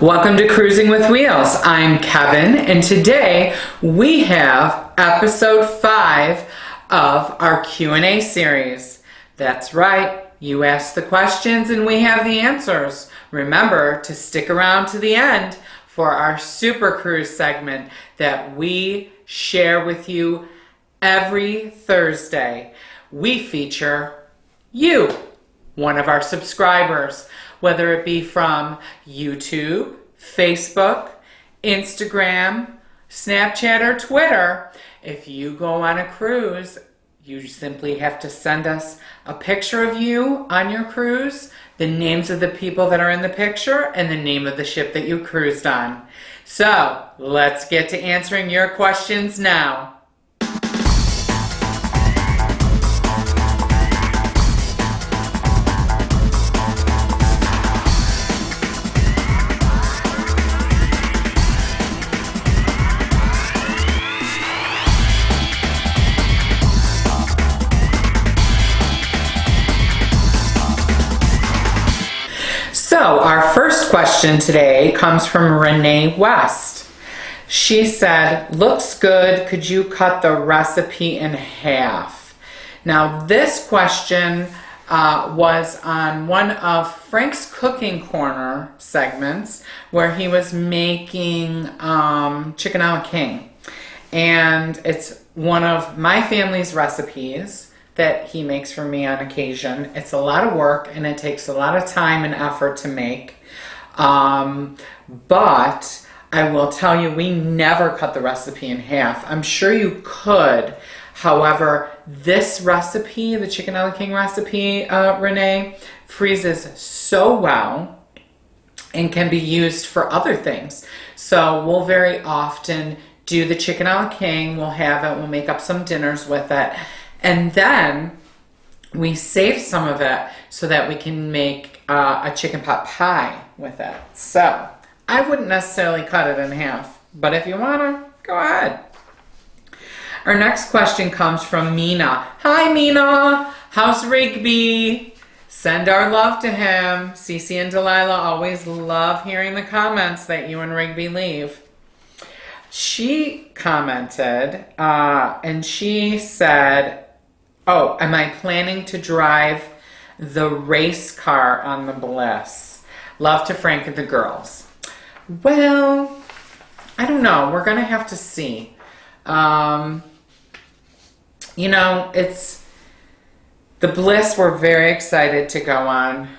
Welcome to Cruising with Wheels. I'm Kevin, and today we have episode 5 of our Q&A series. That's right, you asked the questions and we have the answers. Remember to stick around to the end for our Super Cruise segment that we share with you every Thursday. We feature you, one of our subscribers, whether it be from YouTube, Facebook, Instagram, Snapchat, or Twitter. If you go on a cruise, you simply have to send us a picture of you on your cruise, the names of the people that are in the picture, and the name of the ship that you cruised on. So, let's get to answering your questions now. So our first question today comes from Renee West. She said, looks good, could you cut the recipe in half? Now this question was on one of Frank's Cooking Corner segments where he was making chicken a la king. And it's one of my family's recipes that he makes for me on occasion. It's a lot of work and it takes a lot of time and effort to make. But I will tell you, we never cut the recipe in half. I'm sure you could. However, this recipe, the chicken a la king recipe, Renee, freezes so well and can be used for other things. So we'll very often do the chicken a la king. We'll have it. We'll make up some dinners with it. And then we save some of it so that we can make a chicken pot pie with it. So I wouldn't necessarily cut it in half, but if you want to, go ahead. Our next question comes from Mina. Hi, Mina. How's Rigby? Send our love to him. Cece and Delilah always love hearing the comments that you and Rigby leave. She commented, and she said, oh, am I planning to drive the race car on the Bliss? Love to Frank and the girls. Well, I don't know. We're going to have to see. It's the Bliss we're very excited to go on.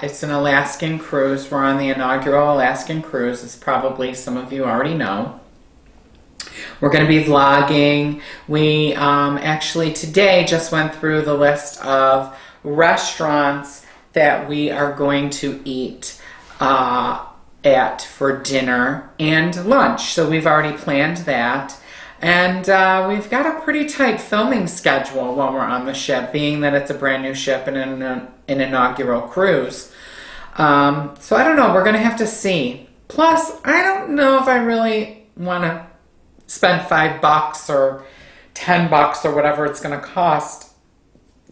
It's an Alaskan cruise. We're on the inaugural Alaskan cruise, as probably some of you already know. We're going to be vlogging. We actually today just went through the list of restaurants that we are going to eat at for dinner and lunch. So we've already planned that. And we've got a pretty tight filming schedule while we're on the ship, being that it's a brand new ship and an inaugural cruise. So I don't know. We're going to have to see. Plus, I don't know if I really want to spend $5 or $10 or whatever it's going to cost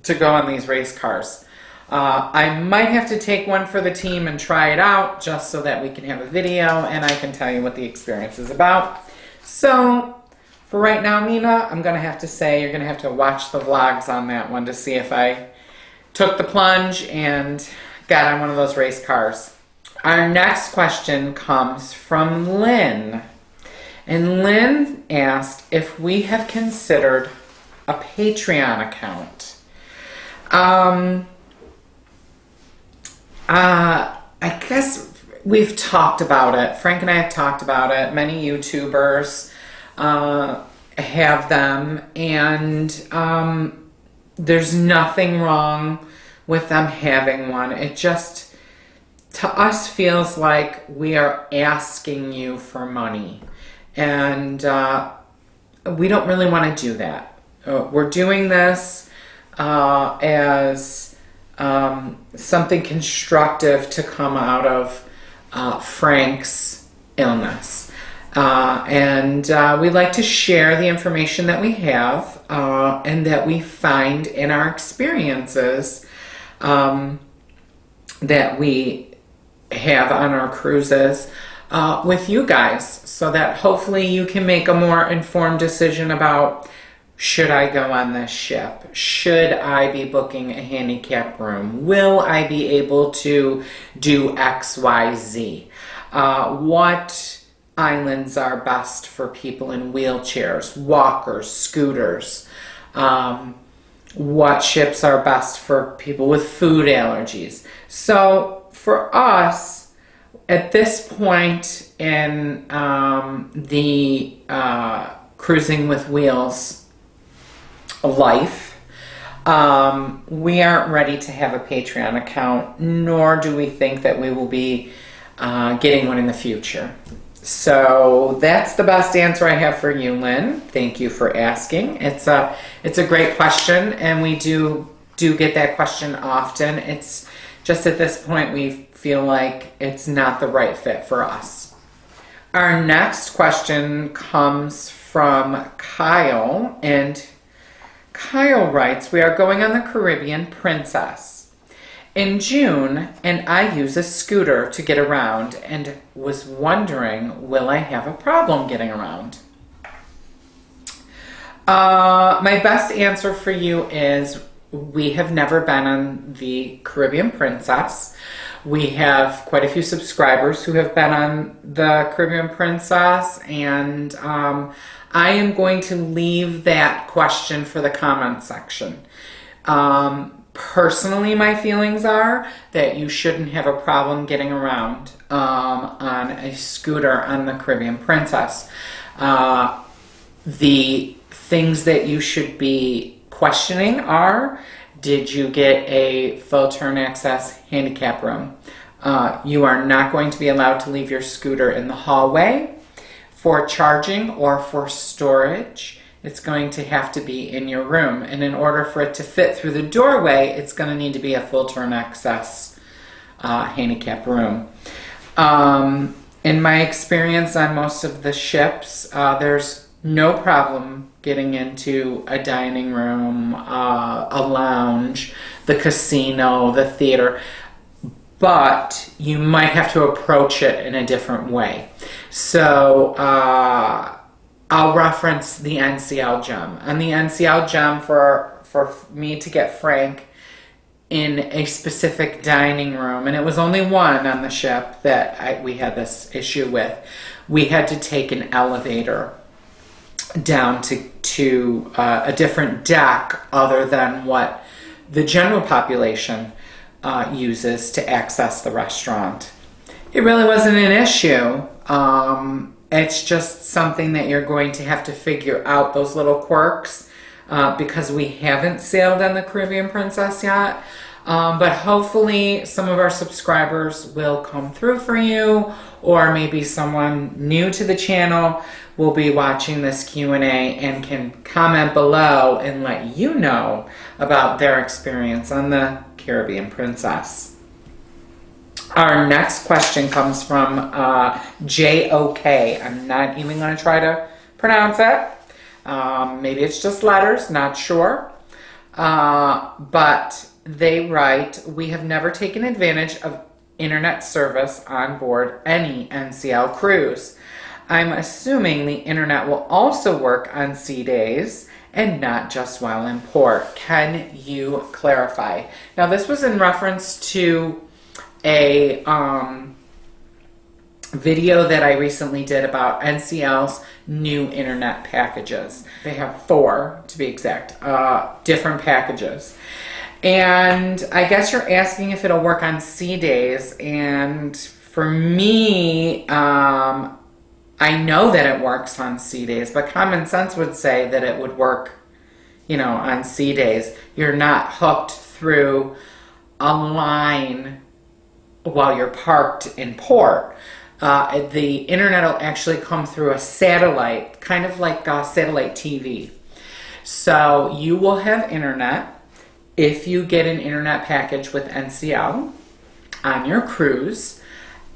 to go on these race cars. I might have to take one for the team and try it out just so that we can have a video and I can tell you what the experience is about. So for right now, Mina, I'm going to have to say you're going to have to watch the vlogs on that one to see if I took the plunge and got on one of those race cars. Our next question comes from Lynn. And Lynn asked if we have considered a Patreon account. I guess we've talked about it. Frank and I have talked about it. Many YouTubers have them. And there's nothing wrong with them having one. It just, to us, feels like we are asking you for money. And we don't really want to do that. We're doing this as something constructive to come out of Frank's illness. And we like to share the information that we have and that we find in our experiences that we have on our cruises with you guys, so that hopefully you can make a more informed decision about, should I go on this ship? Should I be booking a handicap room? Will I be able to do X, Y, Z? What islands are best for people in wheelchairs, walkers, scooters? What ships are best for people with food allergies? So for us, at this point in the Cruising with Wheels life, we aren't ready to have a Patreon account, nor do we think that we will be getting one in the future. So that's the best answer I have for you, Lynn. Thank you for asking. It's a great question, and we do get that question often. It's just at this point we feel like it's not the right fit for us. Our next question comes from Kyle, and Kyle writes, we are going on the Caribbean Princess in June, and I use a scooter to get around and was wondering, will I have a problem getting around? My best answer for you is we have never been on the Caribbean Princess. We have quite a few subscribers who have been on the Caribbean Princess, and I am going to leave that question for the comment section. Personally, my feelings are that you shouldn't have a problem getting around on a scooter on the Caribbean Princess. The things that you should be questioning are, did you get a full turn access handicap room? You are not going to be allowed to leave your scooter in the hallway for charging or for storage. It's going to have to be in your room, and in order for it to fit through the doorway, it's going to need to be a full turn access handicap room. In my experience on most of the ships, there's no problem getting into a dining room, a lounge, the casino, the theater, but you might have to approach it in a different way. So I'll reference the onNCL gem. On the onNCL gem, for me to get Frank in a specific dining room, and it was only one on the ship that we had this issue with, we had to take an elevator down to a different deck other than what the general population uses to access the restaurant. It really wasn't an issue. It's just something that you're going to have to figure out, those little quirks, because we haven't sailed on the Caribbean Princess yet. But hopefully some of our subscribers will come through for you, or maybe someone new to the channel will be watching this Q&A and can comment below and let you know about their experience on the Caribbean Princess. Our next question comes from J-O-K. I'm not even going to try to pronounce it. Maybe it's just letters, not sure. But they write, we have never taken advantage of internet service on board any NCL cruise. I'm assuming the internet will also work on sea days and not just while in port. Can you clarify? Now, this was in reference to a video that I recently did about NCL's new internet packages. They have 4, to be exact, different packages. And I guess you're asking if it'll work on sea days. And for me, I know that it works on sea days, but common sense would say that it would work, on sea days. You're not hooked through a line while you're parked in port. The internet will actually come through a satellite, kind of like satellite TV. So you will have internet if you get an internet package with NCL on your cruise.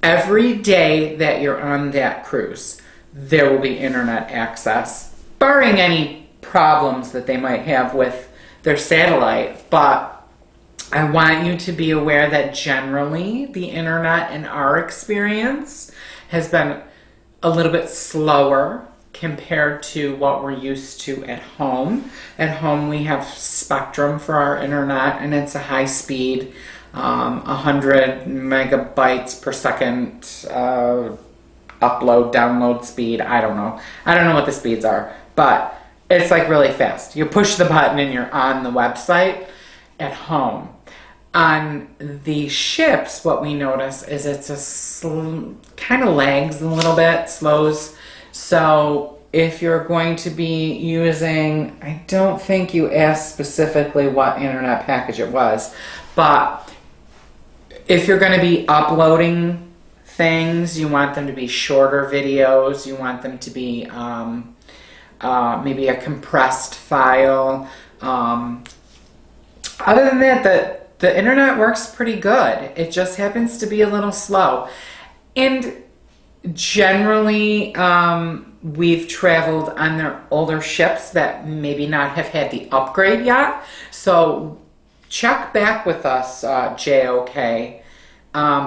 Every day that you're on that cruise, there will be internet access, barring any problems that they might have with their satellite. But I want you to be aware that generally the internet in our experience has been a little bit slower compared to what we're used to at home. At home, we have Spectrum for our internet, and it's a high speed, 100 megabytes per second upload, download speed. I don't know what the speeds are, but it's like really fast. You push the button and you're on the website at home. On the ships, what we notice is it's kind of lags a little bit, slows. So if you're going to be using, I don't think you asked specifically what internet package it was, but if you're going to be uploading things, you want them to be shorter videos, you want them to be maybe a compressed file. Other than that, the internet works pretty good. It just happens to be a little slow. And generally, we've traveled on their older ships that maybe not have had the upgrade yet. So check back with us, JOK,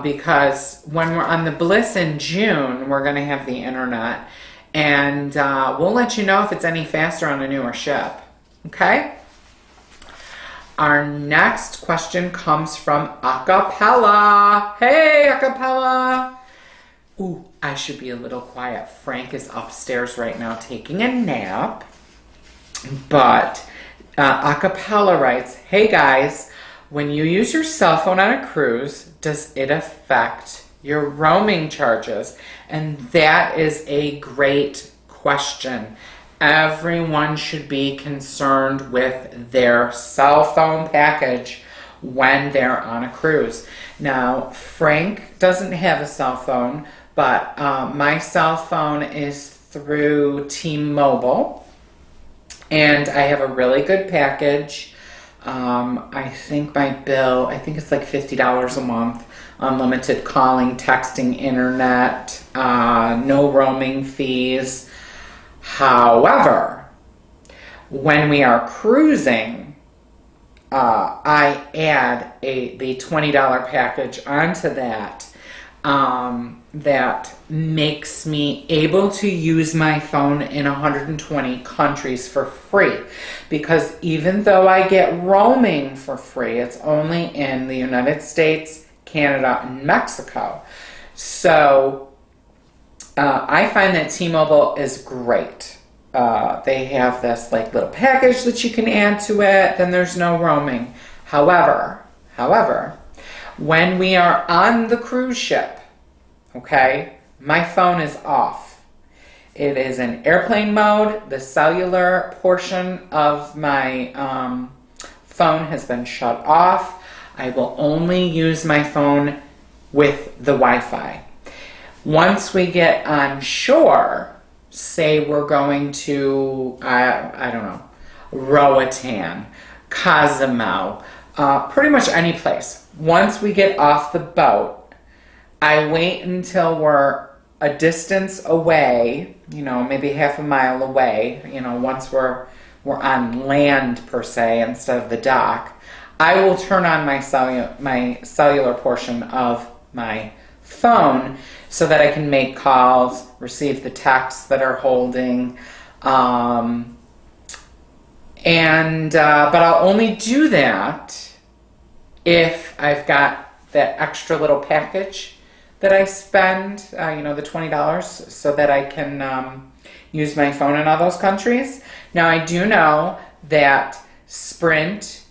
because when we're on the Bliss in June, we're going to have the internet. And we'll let you know if it's any faster on a newer ship. Okay? Our next question comes from Acapella. Hey, Acapella. Ooh, I should be a little quiet. Frank is upstairs right now taking a nap. But Acapella writes, hey guys, when you use your cell phone on a cruise, does it affect your roaming charges? And that is a great question. Everyone should be concerned with their cell phone package when they're on a cruise. Now, Frank doesn't have a cell phone, but my cell phone is through T-Mobile, and I have a really good package. I think my bill, it's like $50 a month. Unlimited calling, texting, internet, no roaming fees. However, when we are cruising, I add the $20 package onto that. That makes me able to use my phone in 120 countries for free. Because even though I get roaming for free, it's only in the United States, Canada, and Mexico. So I find that T-Mobile is great. They have this like little package that you can add to it. Then there's no roaming. However, when we are on the cruise ship, okay, my phone is off. It is in airplane mode. The cellular portion of my phone has been shut off. I will only use my phone with the Wi-Fi. Once we get on shore, say we're going to, I don't know, Roatan, Cozumel, pretty much any place. Once we get off the boat, I wait until we're a distance away, maybe half a mile away, once we're on land per se instead of the dock. I will turn on my cellular portion of my phone so that I can make calls, receive the texts that are holding, but I'll only do that if I've got that extra little package that I spend, the $20, so that I can use my phone in all those countries. Now, I do know that Sprint,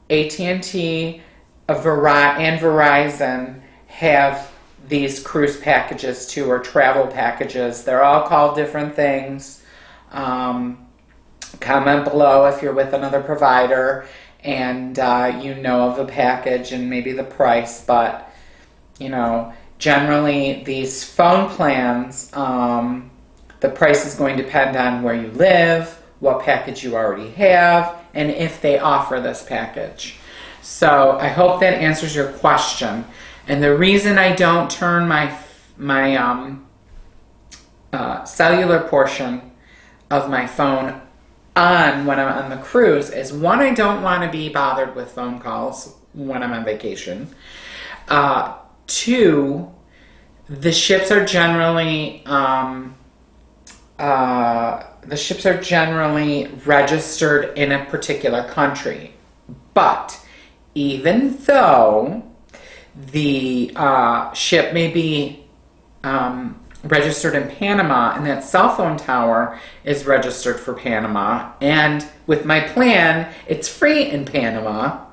AT&T, and Verizon have these cruise packages too, or travel packages. They're all called different things. Comment below if you're with another provider and you know of a package and maybe the price, but generally these phone plans, the price is going to depend on where you live, what package you already have, and if they offer this package. So I hope that answers your question. And the reason I don't turn my cellular portion of my phone on when I'm on the cruise is, one, I don't want to be bothered with phone calls when I'm on vacation. Two, the ships are generally registered in a particular country. But even though the ship may be registered in Panama and that cell phone tower is registered for Panama, and with my plan, it's free in Panama,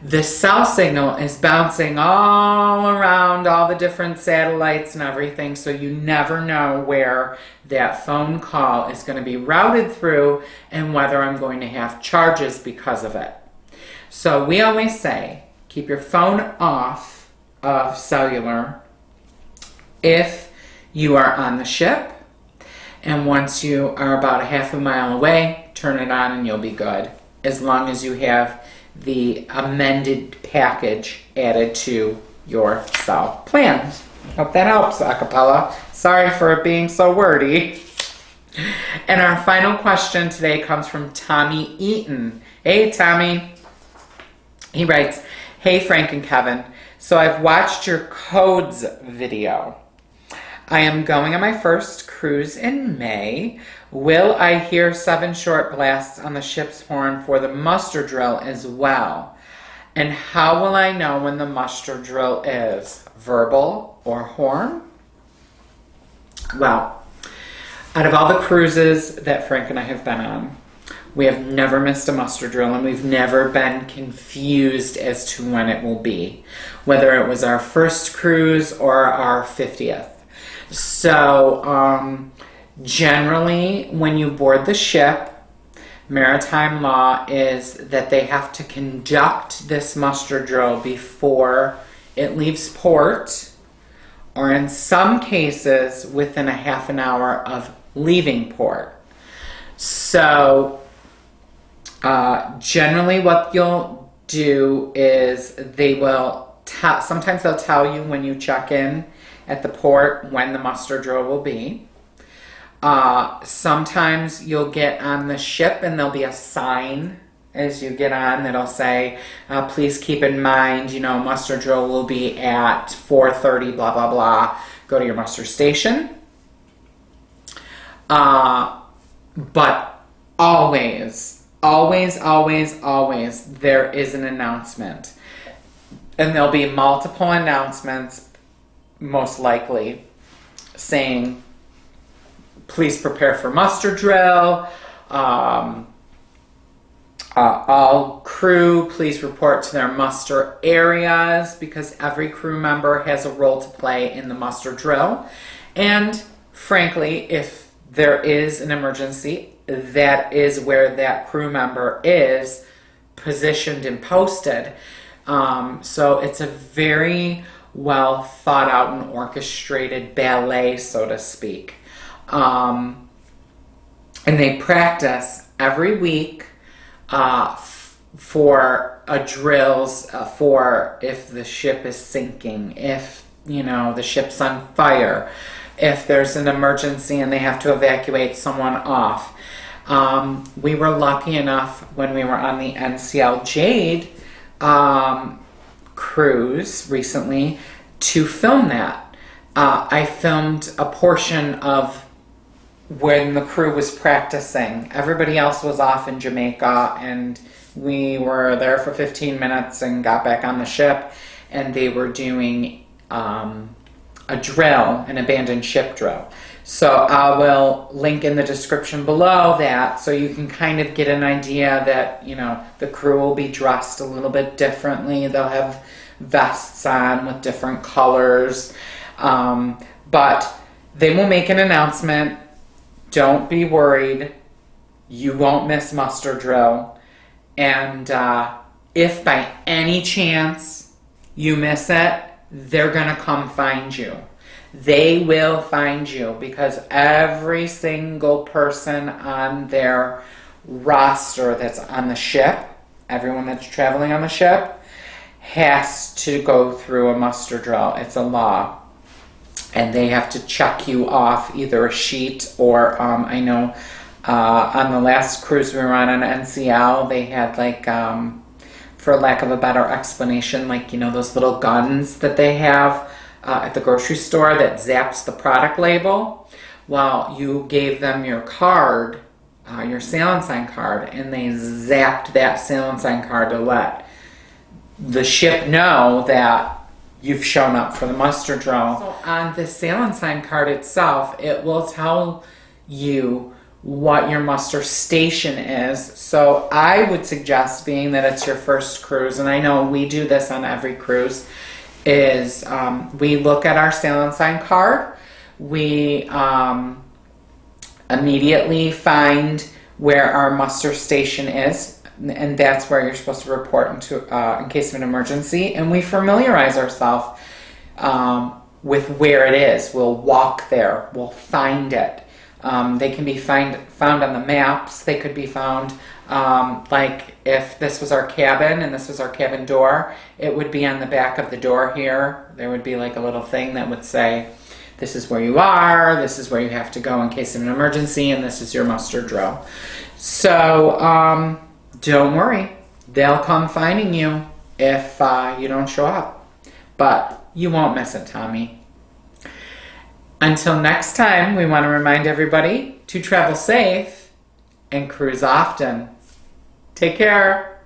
the cell signal is bouncing all around all the different satellites and everything, so you never know where that phone call is going to be routed through and whether I'm going to have charges because of it. So we always say, keep your phone off of cellular if you are on the ship, and once you are about a half a mile away, turn it on and you'll be good, as long as you have the amended package added to your cell plan. Hope that helps, acapella. Sorry for it being so wordy. And our final question today comes from Tommy Eaton. Hey, Tommy. He writes, hey, Frank and Kevin. So I've watched your codes video. I am going on my first cruise in May. Will I hear 7 short blasts on the ship's horn for the muster drill as well? And how will I know when the muster drill is? Verbal or horn? Well, out of all the cruises that Frank and I have been on, we have never missed a muster drill, and we've never been confused as to when it will be, whether it was our first cruise or our 50th. So, generally, when you board the ship, maritime law is that they have to conduct this muster drill before it leaves port, or in some cases, within a half an hour of leaving port. So, generally what you'll do is they will sometimes they'll tell you when you check in at the port when the muster drill will be. Sometimes you'll get on the ship and there'll be a sign as you get on that'll say, please keep in mind, muster drill will be at 4:30, blah, blah, blah. Go to your muster station. But always, there is an announcement. And there'll be multiple announcements, most likely, saying, please prepare for muster drill. All crew, please report to their muster areas, because every crew member has a role to play in the muster drill. And frankly, if there is an emergency, that is where that crew member is positioned and posted. So it's a very well thought out and orchestrated ballet, so to speak. And they practice every week for drills for if the ship is sinking, if the ship's on fire, if there's an emergency and they have to evacuate someone off. We were lucky enough when we were on the onNCL Jade cruise recently to film that. I filmed a portion of when the crew was practicing. Everybody else was off in Jamaica, and we were there for 15 minutes and got back on the ship, and they were doing a drill, an abandoned ship drill. So I will link in the description below that, so you can kind of get an idea that, the crew will be dressed a little bit differently. They'll have vests on with different colors. But they will make an announcement. Don't be worried. You won't miss muster drill. And if by any chance you miss it, they're going to come find you. They will find you, because every single person on their roster that's on the ship, everyone that's traveling on the ship, has to go through a muster drill. It's a law. And they have to check you off either a sheet or, I know on the last cruise we were on onNCL, they had for lack of a better explanation, like, you know, those little guns that they have at the grocery store that zaps the product label. Well, you gave them your card, your sale and sign card, and they zapped that sale and sign card to let the ship know that you've shown up for the muster drill. So on the sale and sign card itself, it will tell you what your muster station is. So I would suggest, being that it's your first cruise, and I know we do this on every cruise, is we look at our sale and sign card. We immediately find where our muster station is, and that's where you're supposed to report in case of an emergency. And we familiarize ourselves with where it is. We'll walk there. We'll find it. They can be found on the maps. They could be found, like if this was our cabin and this was our cabin door, it would be on the back of the door here. There would be like a little thing that would say, this is where you are, this is where you have to go in case of an emergency, and this is your muster drill. So don't worry. They'll come finding you if you don't show up. But you won't miss it, Tommy. Until next time, we want to remind everybody to travel safe and cruise often. Take care.